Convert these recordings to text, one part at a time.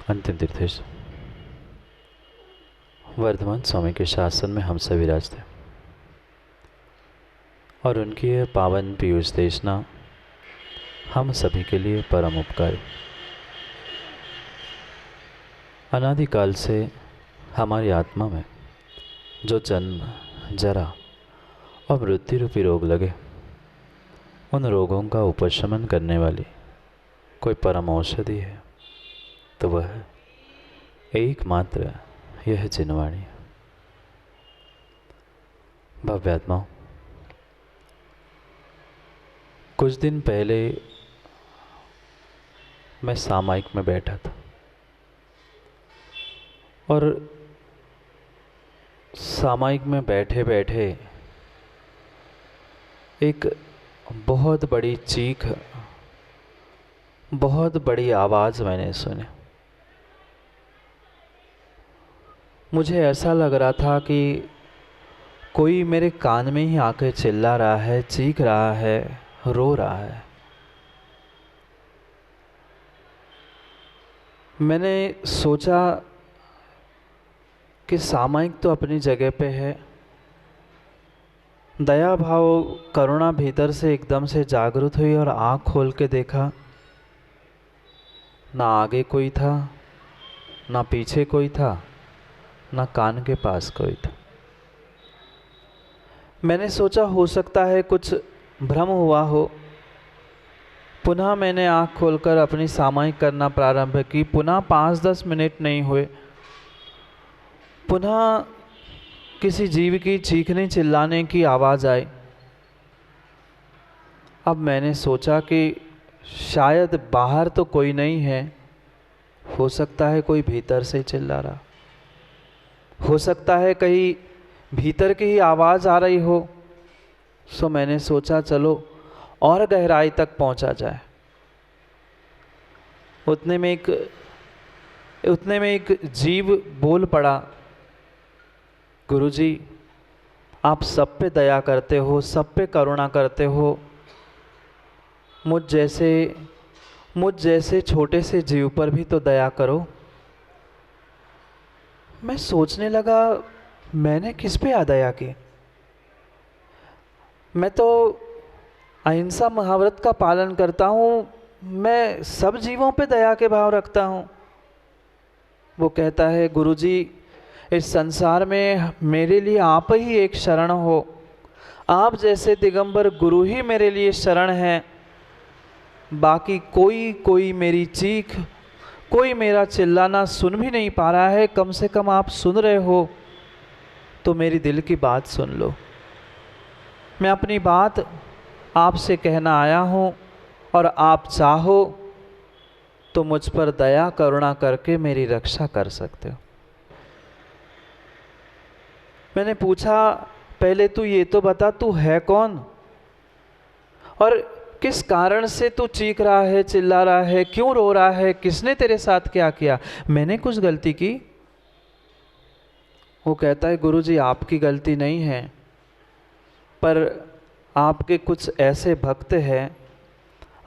अंतिम तीर्थेश वर्धमान स्वामी के शासन में हम सभी विराजते और उनकी यह पावन पीयूष देशना हम सभी के लिए परम उपकारी। अनादिकाल से हमारी आत्मा में जो जन्म, जरा और मृत्यु रूपी रोग लगे, उन रोगों का उपशमन करने वाली कोई परम औषधि है तो वह एकमात्र यह जिनवाणी। भव्यात्माओं, कुछ दिन पहले मैं सामायिक में बैठा था और सामायिक में बैठे बैठे एक बहुत बड़ी चीख, बहुत बड़ी आवाज़ मैंने सुनी। मुझे ऐसा लग रहा था कि कोई मेरे कान में ही आके चिल्ला रहा है, चीख रहा है, रो रहा है। मैंने सोचा कि सामायिक तो अपनी जगह पे है, दया भाव करुणा भीतर से एकदम से जागृत हुई और आँख खोल के देखा, ना आगे कोई था, ना पीछे कोई था, ना कान के पास कोई था। मैंने सोचा हो सकता है कुछ भ्रम हुआ हो। पुनः मैंने आँख खोलकर अपनी सामायिक करना प्रारंभ की। पुनः 5-10 मिनट नहीं हुए, पुनः किसी जीव की चीखने चिल्लाने की आवाज़ आई। अब मैंने सोचा कि शायद बाहर तो कोई नहीं है, हो सकता है कोई भीतर से चिल्ला रहा, हो सकता है कहीं भीतर की ही आवाज़ आ रही हो। सो मैंने सोचा चलो और गहराई तक पहुंचा जाए। उतने में एक जीव बोल पड़ा, गुरुजी आप सब पे दया करते हो, सब पे करुणा करते हो, मुझ जैसे छोटे से जीव पर भी तो दया करो। मैं सोचने लगा, मैंने किस पे दया की? मैं तो अहिंसा महाव्रत का पालन करता हूँ, मैं सब जीवों पे दया के भाव रखता हूँ। वो कहता है, गुरुजी इस संसार में मेरे लिए आप ही एक शरण हो, आप जैसे दिगंबर गुरु ही मेरे लिए शरण है। बाकी कोई मेरी चीख, कोई मेरा चिल्लाना सुन भी नहीं पा रहा है। कम से कम आप सुन रहे हो तो मेरी दिल की बात सुन लो। मैं अपनी बात आपसे कहना आया हूँ और आप चाहो तो मुझ पर दया करुणा करके मेरी रक्षा कर सकते हो। मैंने पूछा, पहले तू ये तो बता, तू है कौन और किस कारण से तू चीख रहा है, चिल्ला रहा है, क्यों रो रहा है, किसने तेरे साथ क्या किया? मैंने कुछ गलती की? वो कहता है, गुरुजी आपकी गलती नहीं है, पर आपके कुछ ऐसे भक्त हैं,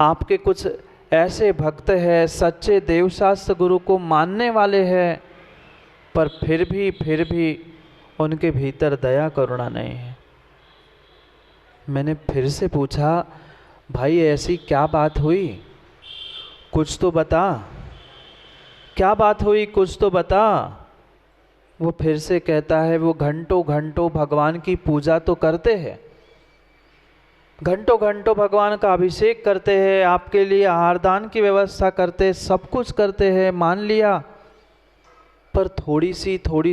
आपके कुछ ऐसे भक्त हैं, सच्चे देवशास्त्र गुरु को मानने वाले हैं, पर फिर भी उनके भीतर दया करुणा नहीं है। मैंने फिर से पूछा, भाई ऐसी क्या बात हुई, कुछ तो बता, क्या बात हुई, कुछ तो बता। वो फिर से कहता है, वो घंटों घंटों भगवान की पूजा तो करते हैं, घंटों घंटों भगवान का अभिषेक करते हैं, आपके लिए आहार दान की व्यवस्था करते हैं, सब कुछ करते हैं, मान लिया, पर थोड़ी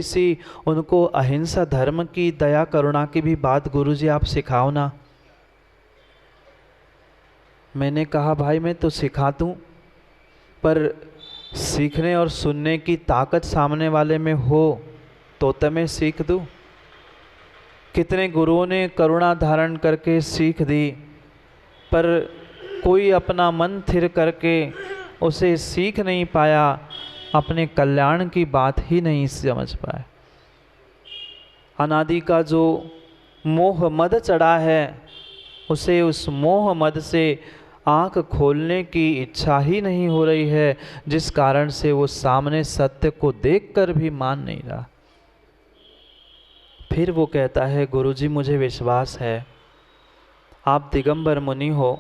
सी उनको अहिंसा धर्म की, दया करुणा की भी बात गुरुजी आप सिखाओ ना। मैंने कहा, भाई मैं तो सिखा दूँ, पर सीखने और सुनने की ताकत सामने वाले में हो तो मैं सीख दूँ। कितने गुरुओं ने करुणा धारण करके सीख दी, पर कोई अपना मन थिर करके उसे सीख नहीं पाया, अपने कल्याण की बात ही नहीं समझ पाए। अनादि का जो मोह मद चढ़ा है, उसे उस मोह मद से आँख खोलने की इच्छा ही नहीं हो रही है, जिस कारण से वो सामने सत्य को देखकर भी मान नहीं रहा। फिर वो कहता है, गुरुजी मुझे विश्वास है आप दिगंबर मुनि हो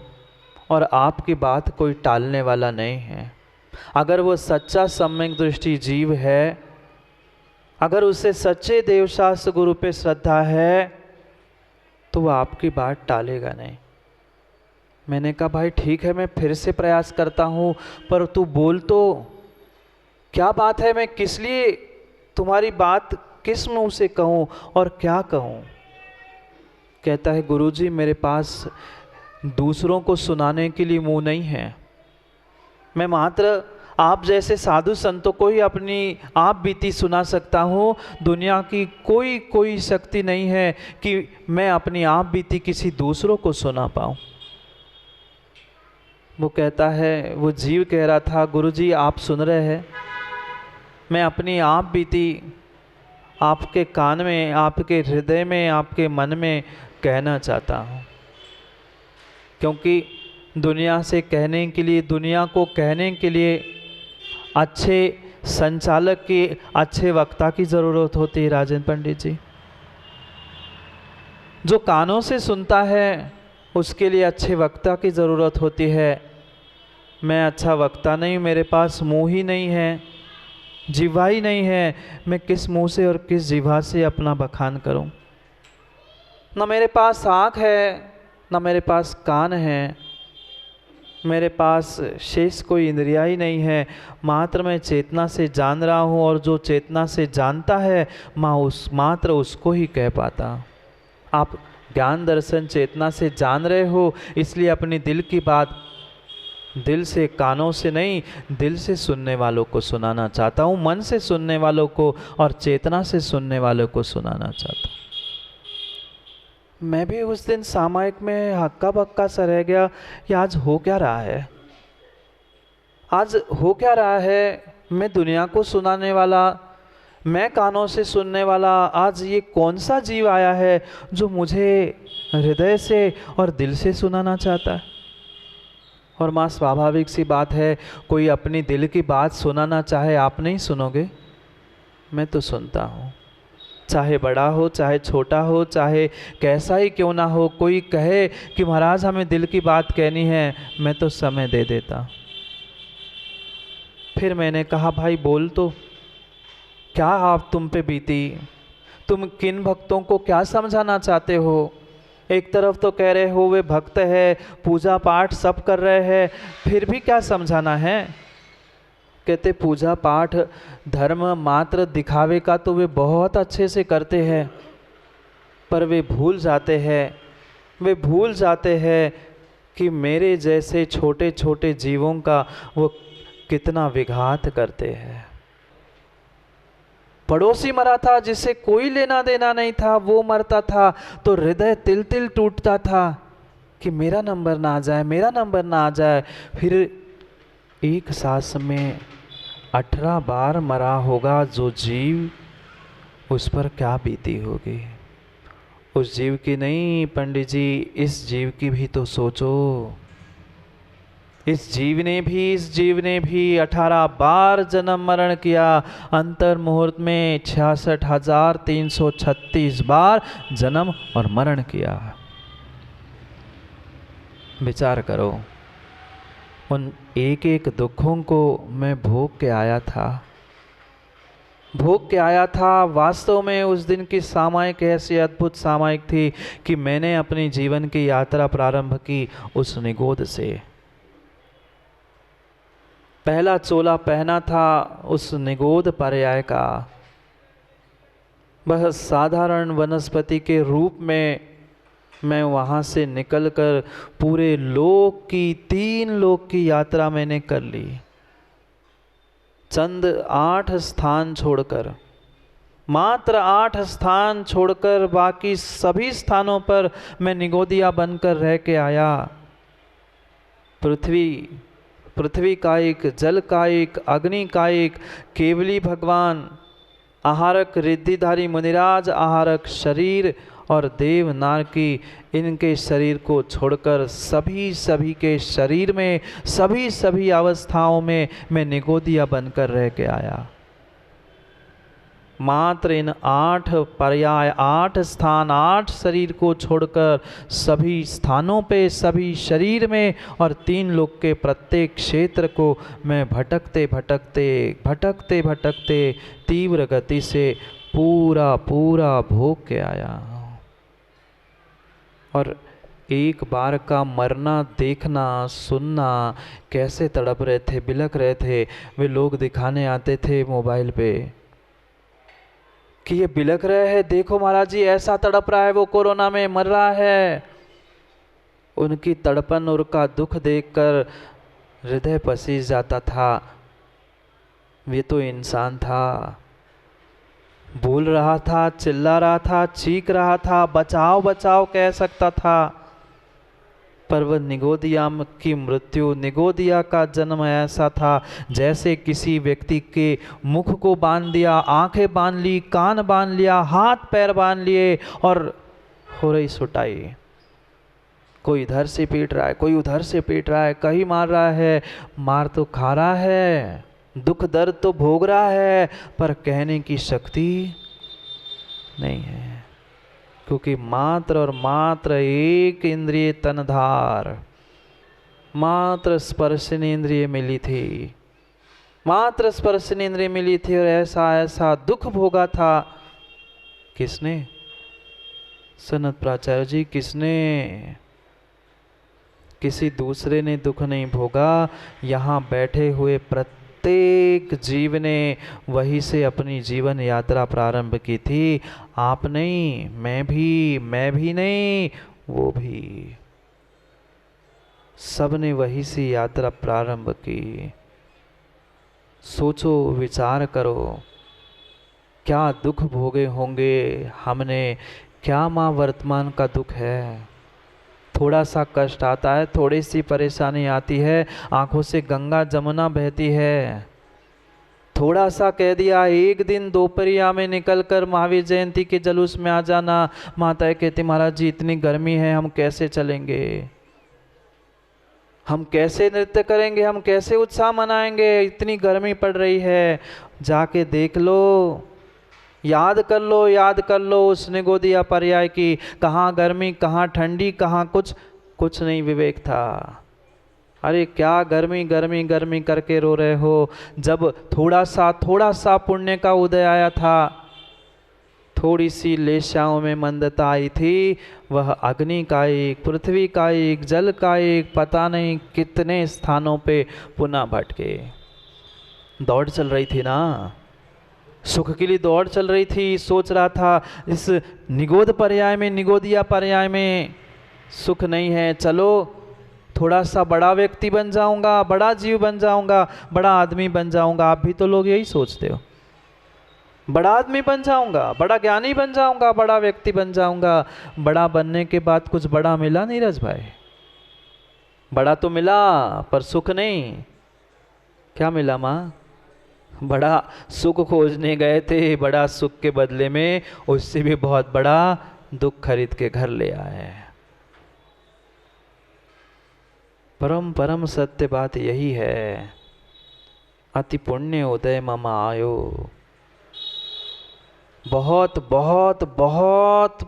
और आपकी बात कोई टालने वाला नहीं है। अगर वो सच्चा सम्यक दृष्टि जीव है, अगर उसे सच्चे देवशास्त्र गुरु पे श्रद्धा है, तो वो आपकी बात टालेगा नहीं। मैंने कहा भाई ठीक है, मैं फिर से प्रयास करता हूँ, पर तू बोल तो क्या बात है, मैं किस लिए तुम्हारी बात किस मुंह से कहूँ और क्या कहूँ। कहता है गुरुजी मेरे पास दूसरों को सुनाने के लिए मुंह नहीं है, मैं मात्र आप जैसे साधु संतों को ही अपनी आप बीती सुना सकता हूँ। दुनिया की कोई शक्ति नहीं है कि मैं अपनी आप बीती किसी दूसरों को सुना पाऊँ। वो कहता है, वो जीव कह रहा था, गुरुजी आप सुन रहे हैं, मैं अपनी आप बीती आपके कान में, आपके हृदय में, आपके मन में कहना चाहता हूँ, क्योंकि दुनिया से कहने के लिए, दुनिया को कहने के लिए अच्छे संचालक की, अच्छे वक्ता की ज़रूरत होती है। राजेंद्र पंडित जी, जो कानों से सुनता है उसके लिए अच्छे वक्ता की ज़रूरत होती है। मैं अच्छा वक्ता नहीं, मेरे पास मुंह ही नहीं है, जिह्वा ही नहीं है, मैं किस मुंह से और किस जिह्वा से अपना बखान करूं। न मेरे पास आँख है, न मेरे पास कान है, मेरे पास शेष कोई इंद्रिया ही नहीं है, मात्र मैं चेतना से जान रहा हूँ, और जो चेतना से जानता है मात्र उसको ही कह पाता। आप ज्ञान दर्शन चेतना से जान रहे हो, इसलिए अपनी दिल की बात दिल से, कानों से नहीं, दिल से सुनने वालों को सुनाना चाहता हूँ, मन से सुनने वालों को और चेतना से सुनने वालों को सुनाना चाहता हूँ। मैं भी उस दिन सामायिक में हक्का बक्का सा रह गया कि आज हो क्या रहा है, आज हो क्या रहा है। मैं दुनिया को सुनाने वाला, मैं कानों से सुनने वाला, आज ये कौन सा जीव आया है जो मुझे हृदय से और दिल से सुनाना चाहता है। और माँ स्वाभाविक सी बात है, कोई अपनी दिल की बात सुनाना चाहे, आप नहीं सुनोगे, मैं तो सुनता हूँ, चाहे बड़ा हो, चाहे छोटा हो, चाहे कैसा ही क्यों ना हो। कोई कहे कि महाराज हमें दिल की बात कहनी है, मैं तो समय दे देता। फिर मैंने कहा भाई बोल तो, क्या आप तुम पे बीती, तुम किन भक्तों को क्या समझाना चाहते हो। एक तरफ तो कह रहे हो वे भक्त है, पूजा पाठ सब कर रहे हैं, फिर भी क्या समझाना है। कहते पूजा पाठ धर्म मात्र दिखावे का तो वे बहुत अच्छे से करते हैं, पर वे भूल जाते हैं कि मेरे जैसे छोटे छोटे जीवों का वो कितना विघात करते हैं। पड़ोसी मरा था जिससे कोई लेना देना नहीं था, वो मरता था तो हृदय तिल तिल टूटता था कि मेरा नंबर ना आ जाए, मेरा नंबर ना आ जाए। फिर एक सांस में 18 बार मरा होगा जो जीव, उस पर क्या बीती होगी। उस जीव की नहीं पंडित जी, इस जीव की भी तो सोचो। इस जीव ने भी 18 बार जन्म मरण किया, अंतर मुहूर्त में 66,336 बार जन्म और मरण किया। विचार करो, उन एक एक दुखों को मैं भोग के आया था। वास्तव में उस दिन की सामायिक ऐसी अद्भुत सामायिक थी कि मैंने अपनी जीवन की यात्रा प्रारंभ की उस निगोद से। पहला चोला पहना था उस निगोद पर्याय का, वह साधारण वनस्पति के रूप में मैं वहाँ से निकलकर पूरे लोक की 3 लोक की यात्रा मैंने कर ली। चंद 8 स्थान छोड़कर, मात्र 8 स्थान छोड़कर बाकी सभी स्थानों पर मैं निगोदिया बनकर रह के आया। पृथ्वी कायिक, जल कायिक, अग्नि कायिक, केवली भगवान, आहारक रिद्धिधारी मुनिराज, आहारक शरीर और देवनार की इनके शरीर को छोड़कर सभी के शरीर में सभी अवस्थाओं में मैं निगोदिया बनकर रह के आया। मात्र इन 8 पर्याय, 8 स्थान, 8 शरीर को छोड़कर सभी स्थानों पे, सभी शरीर में और 3 लोक के प्रत्येक क्षेत्र को मैं भटकते भटकते तीव्र गति से पूरा भोग के आया। और एक बार का मरना देखना, सुनना, कैसे तड़प रहे थे, बिलख रहे थे। वे लोग दिखाने आते थे मोबाइल पे कि ये बिलख रहे हैं, देखो महाराज जी ऐसा तड़प रहा है, वो कोरोना में मर रहा है। उनकी तड़पन और का दुख देखकर हृदय पसीज जाता था। वे तो इंसान था, बोल रहा था, चिल्ला रहा था, चीख रहा था, बचाओ बचाओ कह सकता था, पर वह निगोदिया की मृत्यु, निगोदिया का जन्म ऐसा था जैसे किसी व्यक्ति के मुख को बांध दिया, आंखें बांध ली, कान बांध लिया, हाथ पैर बांध लिए और हो रही सुटाई। कोई इधर से पीट रहा है, कोई उधर से पीट रहा है, कहीं मार रहा है, मार तो खा रहा है, दुख दर्द तो भोग रहा है, पर कहने की शक्ति नहीं है, क्योंकि मात्र और मात्र एक इंद्रिय तनधार, मात्र स्पर्शनेंद्रिय मिली थी, मात्र स्पर्शनेंद्रिय मिली थी और ऐसा दुख भोगा था। किसने? सनत प्राचार्य जी, किसने? किसी दूसरे ने दुख नहीं भोगा, यहाँ बैठे हुए प्रत्येक जीव ने वहीं से अपनी जीवन यात्रा प्रारंभ की थी। आप नहीं, मैं भी नहीं, वो भी, सब ने वहीं से यात्रा प्रारंभ की। सोचो, विचार करो, क्या दुख भोगे होंगे हमने, क्या माँ वर्तमान का दुख है। थोड़ा सा कष्ट आता है, थोड़ी सी परेशानी आती है, आंखों से गंगा जमुना बहती है। थोड़ा सा कह दिया, एक दिन दोपहरिया में निकलकर महावीर जयंती के जुलूस में आ जाना, माताएं कहती महाराज जी इतनी गर्मी है, हम कैसे चलेंगे, हम कैसे नृत्य करेंगे, हम कैसे उत्साह मनाएंगे, इतनी गर्मी पड़ रही है। जाके देख लो, याद कर लो उस निगोदिया पर्याय की, कहाँ गर्मी, कहाँ ठंडी, कहाँ कुछ नहीं विवेक था। अरे क्या गर्मी गर्मी गर्मी करके रो रहे हो, जब थोड़ा सा पुण्य का उदय आया था, थोड़ी सी लेशाओं में मंदता आई थी, वह अग्नि का एक, पृथ्वी का एक, जल का एक, पता नहीं कितने स्थानों पे पुनः भटके। दौड़ चल रही थी ना, सुख के लिए दौड़ चल रही थी। सोच रहा था इस निगोद पर्याय में, निगोदिया पर्याय में सुख नहीं है, चलो थोड़ा सा बड़ा व्यक्ति बन जाऊंगा, बड़ा जीव बन जाऊंगा, बड़ा आदमी बन जाऊंगा। आप भी तो लोग यही सोचते हो, बड़ा आदमी बन जाऊंगा, बड़ा ज्ञानी बन जाऊंगा, बड़ा व्यक्ति बन जाऊंगा। बड़ा बनने के बाद कुछ बड़ा मिला नहीं रज भाई, बड़ा तो मिला पर सुख नहीं। क्या मिला माँ? बड़ा सुख खोजने गए थे, बड़ा सुख के बदले में उससे भी बहुत बड़ा दुख खरीद के घर ले आए। परम सत्य बात यही है। अति पुण्य उदय मम आयो, बहुत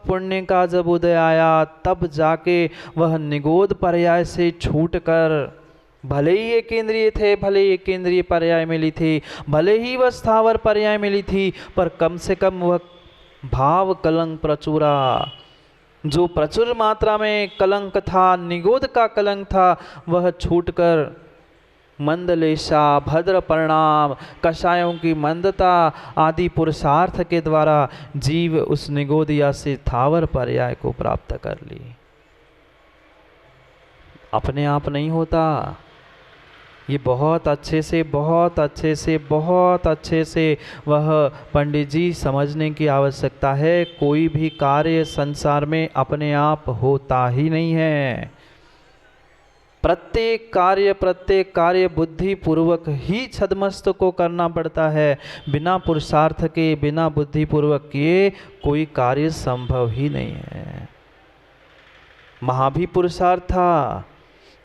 पुण्य का जब उदय आया, तब जाके वह निगोद पर्याय से छूटकर, भले ही एक इंद्रिय थे, भले ही एक इंद्रिय पर्याय मिली थी, भले ही वह स्थावर पर्याय मिली थी, पर कम से कम वह भाव कलंक प्रचुरा, जो प्रचुर मात्रा में कलंक था, निगोद का कलंक था, वह छूटकर मंदलेशा, भद्र परिणाम, कषायों की मंदता आदि पुरुषार्थ के द्वारा जीव उस निगोदिया से स्थावर पर्याय को प्राप्त कर ली। अपने आप नहीं होता, ये बहुत अच्छे से वह पंडित जी समझने की आवश्यकता है। कोई भी कार्य संसार में अपने आप होता ही नहीं है। प्रत्येक कार्य बुद्धि पूर्वक ही छद्मस्त को करना पड़ता है। बिना पुरुषार्थ के, बिना बुद्धि पूर्वक किए कोई कार्य संभव ही नहीं है। वहाँ भी पुरुषार्थ था,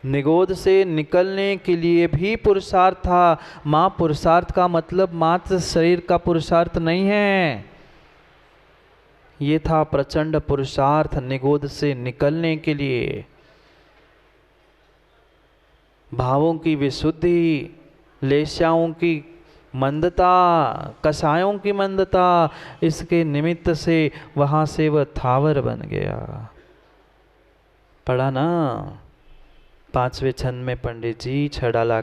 निगोद से निकलने के लिए भी पुरुषार्थ था। माँ पुरुषार्थ का मतलब मात्र शरीर का पुरुषार्थ नहीं है, ये था प्रचंड पुरुषार्थ निगोद से निकलने के लिए। भावों की विशुद्धि, लेशाओं की मंदता, कसायों की मंदता, इसके निमित्त से वहाँ से वह थावर बन गया। पढ़ा ना 5वें छंद में पंडित जी छड़ाला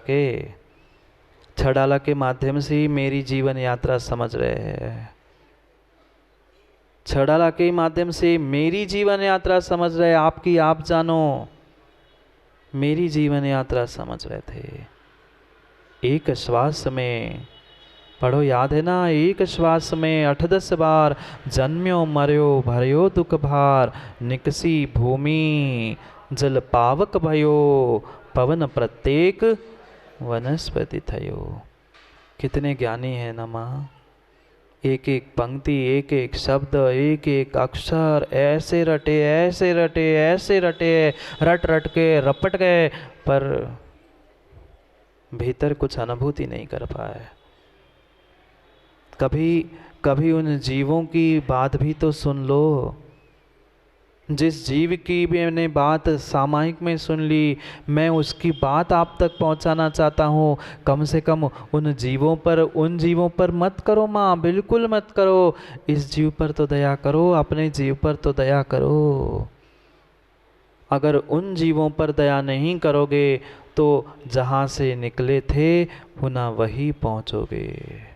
के माध्यम से ही मेरी जीवन यात्रा समझ रहे हैं। छड़ाला के माध्यम से मेरी जीवन यात्रा समझ रहे, आपकी आप जानो, मेरी जीवन यात्रा समझ रहे थे। एक श्वास में, पढ़ो याद है ना, एक श्वास में 8-10 बार जन्म्यो मर्यो भर्यो दुख भार, निकसी भूमि जल पावक भयो, पवन प्रत्येक वनस्पति थयो। कितने ज्ञानी है ना माँ, एक एक पंक्ति, एक एक शब्द, एक एक अक्षर ऐसे रटे, ऐसे रटे, ऐसे रटे, रट रट के रपट गए, पर भीतर कुछ अनुभूति नहीं कर पाए। कभी उन जीवों की बात भी तो सुन लो। जिस जीव की भी मैंने बात सामायिक में सुन ली, मैं उसकी बात आप तक पहुंचाना चाहता हूँ। कम से कम उन जीवों पर मत करो माँ, बिल्कुल मत करो। इस जीव पर तो दया करो, अपने जीव पर तो दया करो। अगर उन जीवों पर दया नहीं करोगे तो जहाँ से निकले थे पुनः वही पहुँचोगे।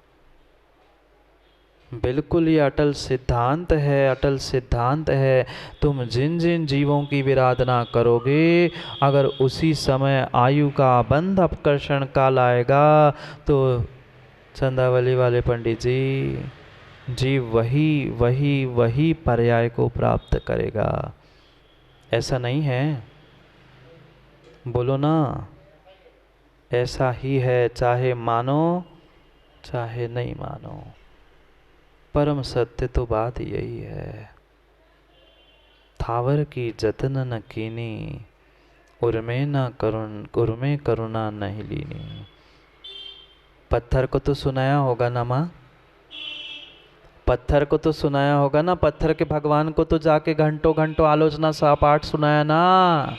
बिल्कुल ये अटल सिद्धांत है, अटल सिद्धांत है। तुम जिन जिन जीवों की विराधना करोगे, अगर उसी समय आयु का बंध अपकर्षण काल आएगा तो चंदावली वाले पंडित जी, जीव वही पर्याय को प्राप्त करेगा। ऐसा नहीं है? बोलो ना, ऐसा ही है, चाहे मानो चाहे नहीं मानो। परम सत्य तो बात यही है। थावर की जतन न कीनी, उर्मे करुणा नहीं लीनी। पत्थर को तो सुनाया होगा ना माँ, पत्थर को तो सुनाया होगा ना, पत्थर के भगवान को तो जाके घंटों घंटों आलोचना सपाठ सुनाया ना।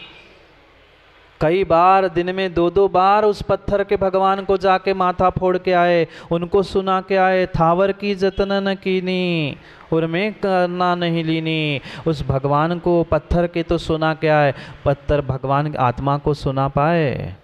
कई बार दिन में 2-2 बार उस पत्थर के भगवान को जाके माथा फोड़ के आए, उनको सुना के आए, थावर की जतन न कीनी, उर्मे करना नहीं लीनी। उस भगवान को पत्थर के तो सुना के आए, पत्थर भगवान आत्मा को सुना पाए?